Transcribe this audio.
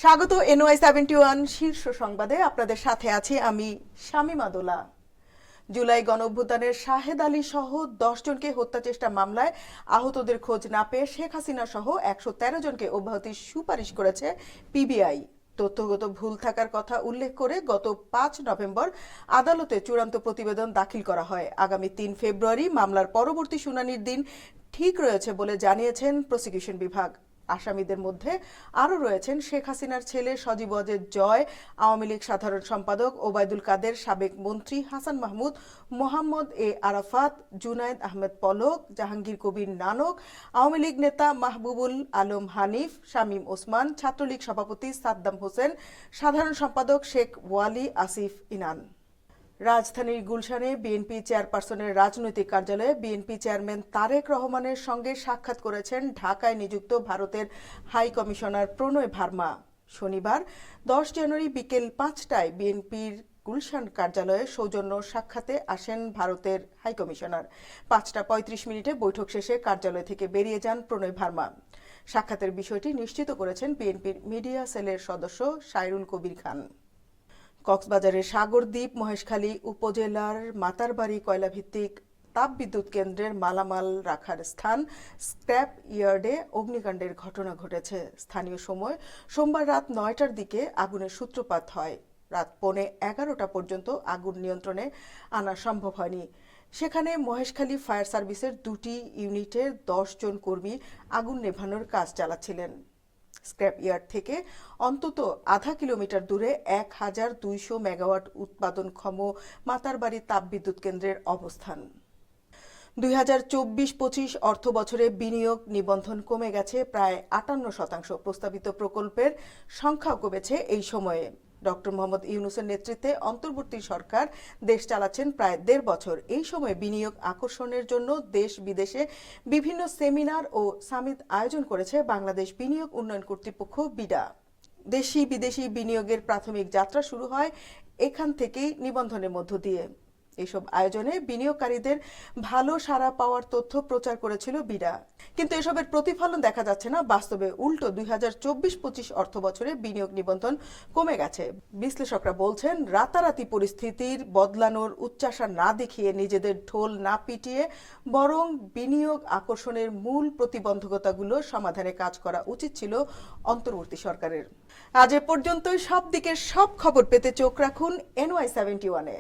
স্বাগত NY71 শীর্ষ সংবাদে। আপনাদের সাথে আছি আমি শামীমা দোলা। জুলাই গণঅভ্যুত্থানের শাহেদ আলী সহ 10 জনকে হত্যা চেষ্টা মামলায় আহতদের খোঁজ না পেয়ে শেখ হাসিনা সহ 113 জনকে অব্যাহতির সুপারিশ করেছে পিবিআই। তথ্যগত ভুল থাকার কথা উল্লেখ করে গত 5 নভেম্বর আদালতে চূড়ান্ত প্রতিবেদন দাখিল করা হয়। আগামী 3 ফেব্রুয়ারি মামলার পরবর্তী শুনানির দিন ঠিক রয়েছে বলে জানিয়েছেন প্রসিকিউশন বিভাগ। আসামিদের মধ্যে আরও রয়েছেন শেখ হাসিনার ছেলে সজীব ওয়াজেদ জয়, আওয়ামী লীগ সাধারণ সম্পাদক ওবায়দুল কাদের, সাবেক মন্ত্রী হাসান মাহমুদ, মোহাম্মদ এ আরাফাত, জুনায়েদ আহমেদ পলক, জাহাঙ্গীর কবির নানক, আওয়ামী লীগ নেতা মাহবুবুল আলম হানিফ, শামীম ওসমান, ছাত্রলীগ সভাপতি সাদ্দাম হোসেন, সাধারণ সম্পাদক শেখ ওয়ালি আসিফ ইনান। রাজধানীর গুলশানে বিএনপি চেয়ারপারসনের রাজনৈতিক কার্যালয়ে বিএনপি চেয়ারম্যান তারেক রহমানের সঙ্গে সাক্ষাৎ করেছেন ঢাকায় নিযুক্ত ভারতের হাই কমিশনার প্রণয় ভার্মা। শনিবার 10 জানুয়ারি বিকেল 5টায় বিএনপির গুলশান কার্যালয়ে সৌজন্য সাক্ষাতে আসেন ভারতের হাইকমিশনার। 5টা 35 মিনিটে বৈঠক শেষে কার্যালয় থেকে বেরিয়ে যান প্রণয় ভার্মা। সাক্ষাতের বিষয়টি নিশ্চিত করেছেন বিএনপির মিডিয়া সেলের সদস্য সাইরুল কবির খান। কক্সবাজারের সাগরদ্বীপ মহেশখালী উপজেলার মাতারবাড়ি কয়লাভিত্তিক তাপবিদ্যুৎ কেন্দ্রের মালামাল রাখার স্থান স্ক্র্যাপ ইয়ার্ডে অগ্নিকাণ্ডের ঘটনা ঘটেছে। স্থানীয় সময় সোমবার রাত 9টার দিকে আগুনের সূত্রপাত হয়। রাত 11:15 পর্যন্ত আগুন নিয়ন্ত্রণে আনা সম্ভব হয়নি। সেখানে মহেশখালী ফায়ার সার্ভিসের 2টি ইউনিটের 10 জন কর্মী আগুন নেভানোর কাজ চালাচ্ছিলেন। স্ক্র্যাপ ইয়ার্ড থেকে অন্তত আধা কিলোমিটার দূরে 1200 মেগাওয়াট উৎপাদনক্ষম মাতারবাড়ি তাপবিদ্যুৎ কেন্দ্রের অবস্থান। 2024-25 অর্থ বছরে বিনিয়োগ নিবন্ধন কমে গেছে প্রায় 58%। প্রস্তাবিত প্রকল্পের সংখ্যাও কমেছে এই সময়ে। ডক্টর মোহাম্মদ ইউনূসের নেতৃত্বে অন্তর্বর্তী সরকার দেশ চালাচ্ছেন প্রায় 1.5 বছর। এই সময়ে বিনিয়োগ আকর্ষণের জন্য দেশ বিদেশে বিভিন্ন সেমিনার ও সামিট আয়োজন করেছে বাংলাদেশ বিনিয়োগ উন্নয়ন কর্তৃপক্ষ বিডা। দেশি বিদেশি বিনিয়োগের প্রাথমিক যাত্রা শুরু হয় এখান থেকেই নিবন্ধনের মধ্য দিয়ে। এইসব আয়োজনে বিনিয়োগকারীদের ভালো সাড়া পাওয়ার তথ্য প্রচার করেছিল বিডা। কিন্তু এসবের প্রতিফলন দেখা যাচ্ছে না বাস্তবে। উল্টো 2024-25 অর্থ বছরে বিনিয়োগ নিবন্ধন কমে গেছে। বিশ্লেষকরা বলছেন, রাতারাতি পরিস্থিতির বদলানোর উচ্চাশা না দেখিয়ে, নিজেদের ঢোল না পিটিয়ে বরং বিনিয়োগ আকর্ষণের মূল প্রতিবন্ধকতাগুলো সমাধানে কাজ করা উচিত ছিল অন্তর্বর্তী সরকারের। আজ এ পর্যন্তই। সব দিকের সব খবর পেতে চোখ রাখুন NY71-এ।